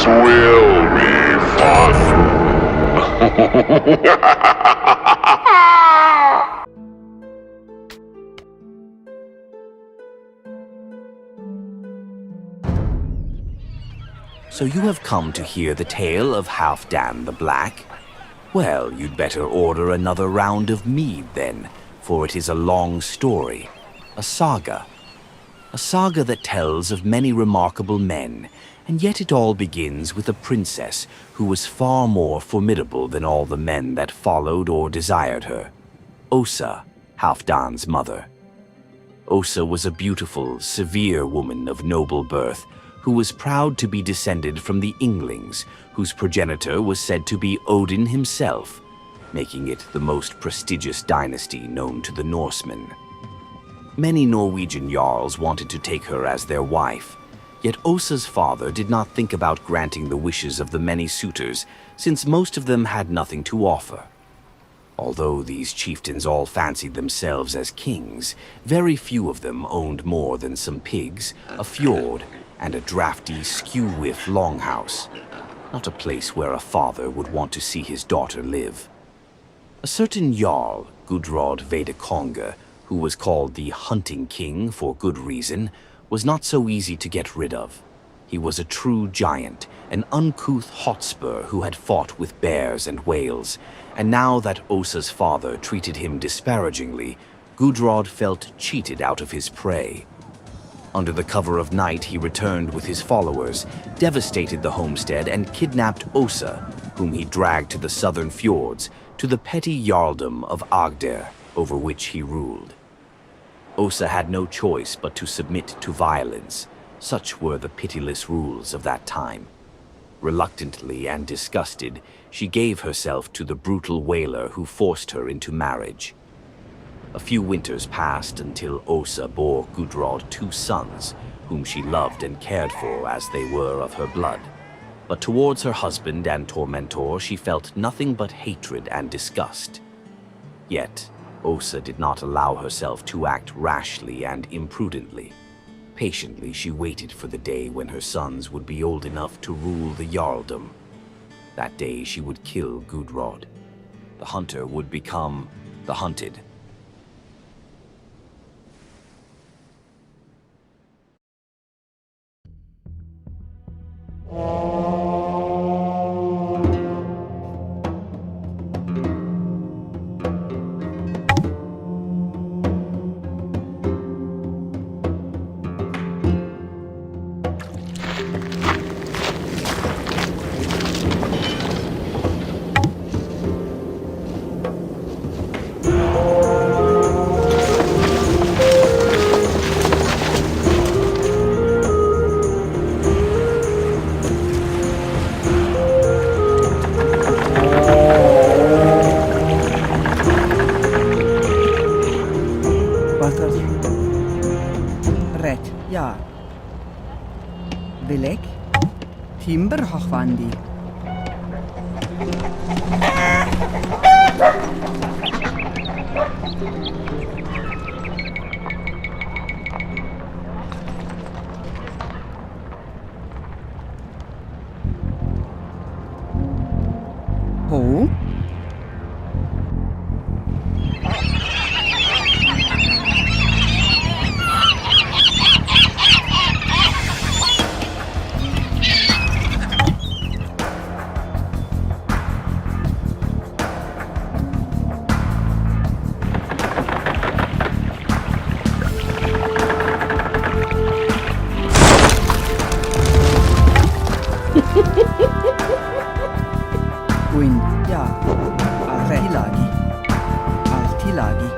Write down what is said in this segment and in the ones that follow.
will be fun. So you have come to hear the tale of Halfdan the Black? Well, you'd better order another round of mead then, for it is a long story, a saga. A saga that tells of many remarkable men, and yet it all begins with a princess who was far more formidable than all the men that followed or desired her. Åsa, Halfdan's mother. Åsa was a beautiful, severe woman of noble birth, who was proud to be descended from the Inglings, whose progenitor was said to be Odin himself, making it the most prestigious dynasty known to the Norsemen. Many Norwegian jarls wanted to take her as their wife, yet Åsa's father did not think about granting the wishes of the many suitors, since most of them had nothing to offer. Although these chieftains all fancied themselves as kings, very few of them owned more than some pigs, a fjord, and a drafty, skew-whiff longhouse. Not a place where a father would want to see his daughter live. A certain jarl, Gudrod Veidekonge, who was called the Hunting King for good reason, was not so easy to get rid of. He was a true giant, an uncouth hotspur who had fought with bears and whales, and now that Åsa's father treated him disparagingly, Gudrod felt cheated out of his prey. Under the cover of night, he returned with his followers, devastated the homestead, and kidnapped Åsa, whom he dragged to the southern fjords, to the petty jarldom of Agder, over which he ruled. Åsa had no choice but to submit to violence. Such were the pitiless rules of that time. Reluctantly and disgusted, she gave herself to the brutal whaler who forced her into marriage. A few winters passed until Åsa bore Gudrod 2 sons, whom she loved and cared for as they were of her blood. But towards her husband and tormentor she felt nothing but hatred and disgust. Yet, Åsa did not allow herself to act rashly and imprudently. Patiently she waited for the day when her sons would be old enough to rule the jarldom. That day she would kill Gudrod. The hunter would become the hunted. Bilek, timber hochwandi. Ho? Wind, ja. Altilagi. Altilagi.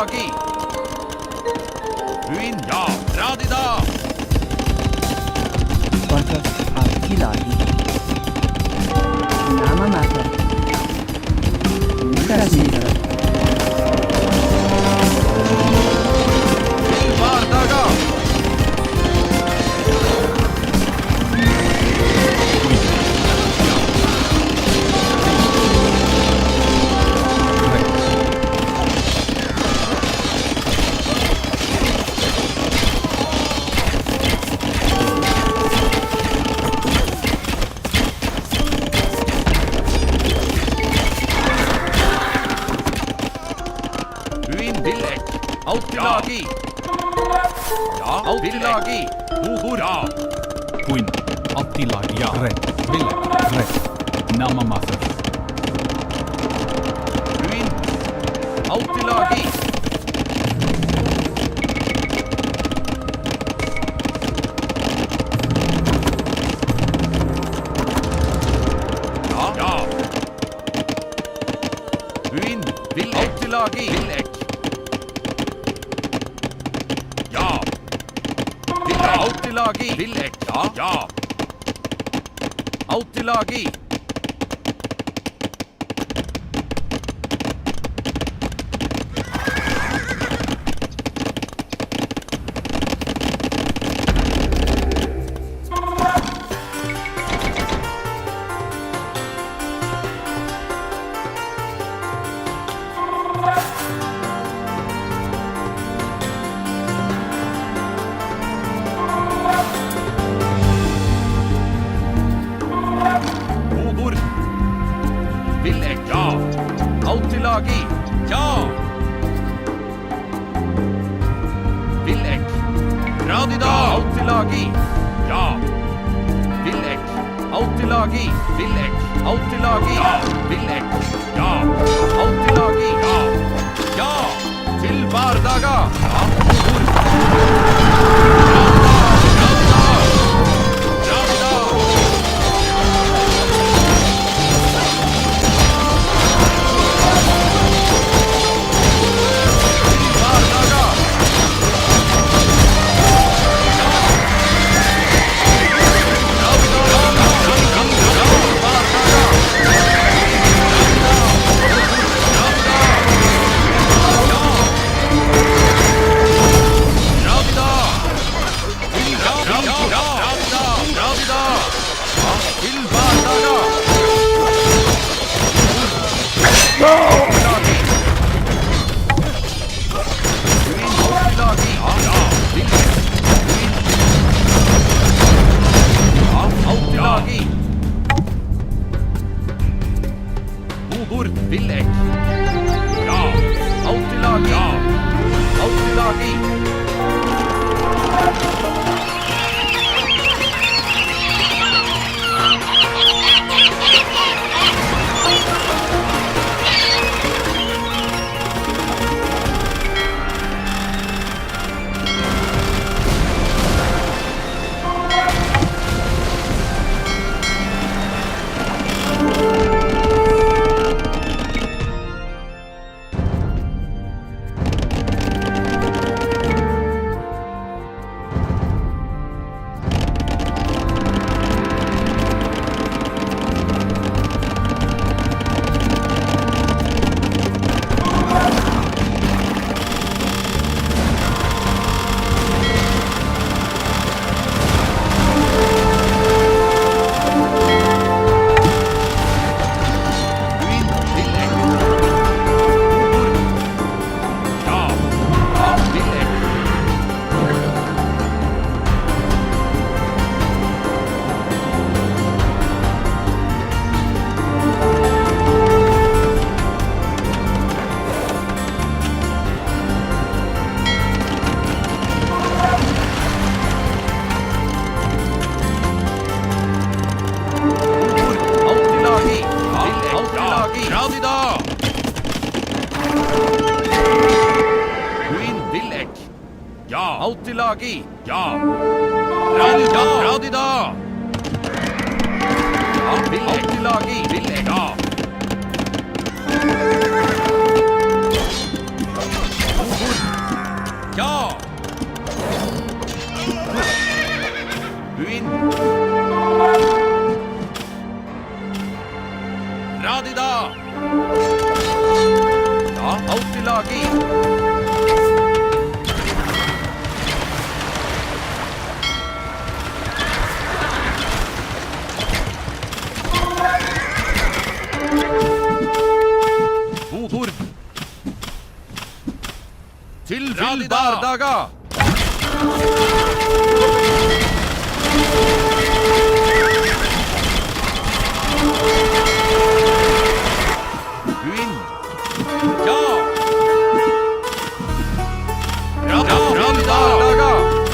Altilagi. Ruin, ja. Radida. Quantas Altilagi. Nama Mater. Casita. Vardaga. Ruin Villek. Altilagi. Ja, Altilagi. Uhur. Ja. Queen, Attilagi, ja. Red, Villek, red. Nama Mater. Ruin. Altilagi. Ja. Ja. Ruin. Villek. Altilagi. Villek. Ja. Villek. Altilagi. Villek. Ja. Ja. Altilagi. Uhur. Villek. Ja. Altilagi. Ja. Villek. Radida. Altilagi. Ja. Villek. Altilagi. Villek. Altilagi. Ja. Villek. Ja. Altilagi. Ja. Ja. Til Vardaga. Ja. Uhur. Radida. Radida. Vardaga. Villek. Ja. Altilagi. Ja. Altilagi. Altilagi. Ja. Radida. Radida. Ja. Altilagi. Villek. Ja. Dra de da! Ja, alt i lage i! Motor! Til bardaga! Inn! Ja! Bardaga!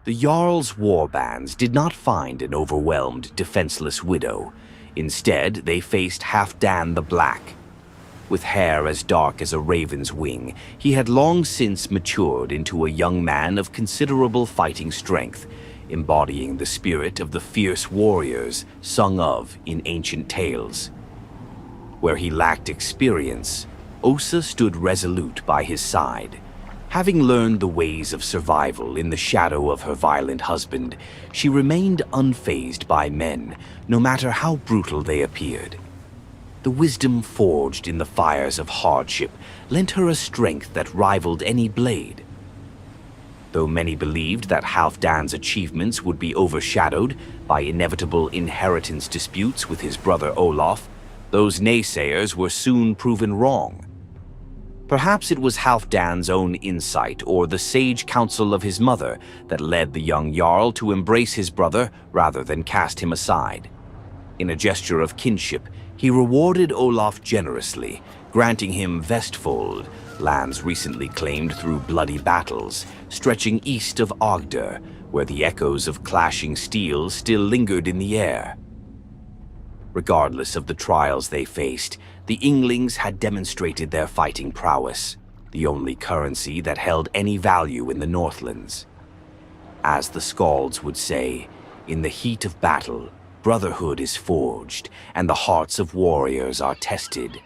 The Jarl's warbands did not find an overwhelmed, defenseless widow. Instead, they faced Halfdan the Black. With hair as dark as a raven's wing, he had long since matured into a young man of considerable fighting strength, embodying the spirit of the fierce warriors sung of in ancient tales. Where he lacked experience, Osa stood resolute by his side. Having learned the ways of survival in the shadow of her violent husband, she remained unfazed by men, no matter how brutal they appeared. The wisdom forged in the fires of hardship lent her a strength that rivaled any blade. Though many believed that Halfdan's achievements would be overshadowed by inevitable inheritance disputes with his brother Olaf, those naysayers were soon proven wrong. Perhaps it was Halfdan's own insight or the sage counsel of his mother that led the young Jarl to embrace his brother rather than cast him aside. In a gesture of kinship, he rewarded Olaf generously, granting him Vestfold, lands recently claimed through bloody battles, stretching east of Agder, where the echoes of clashing steel still lingered in the air. Regardless of the trials they faced, the Inglings had demonstrated their fighting prowess, the only currency that held any value in the Northlands. As the Skalds would say, in the heat of battle, brotherhood is forged, and the hearts of warriors are tested.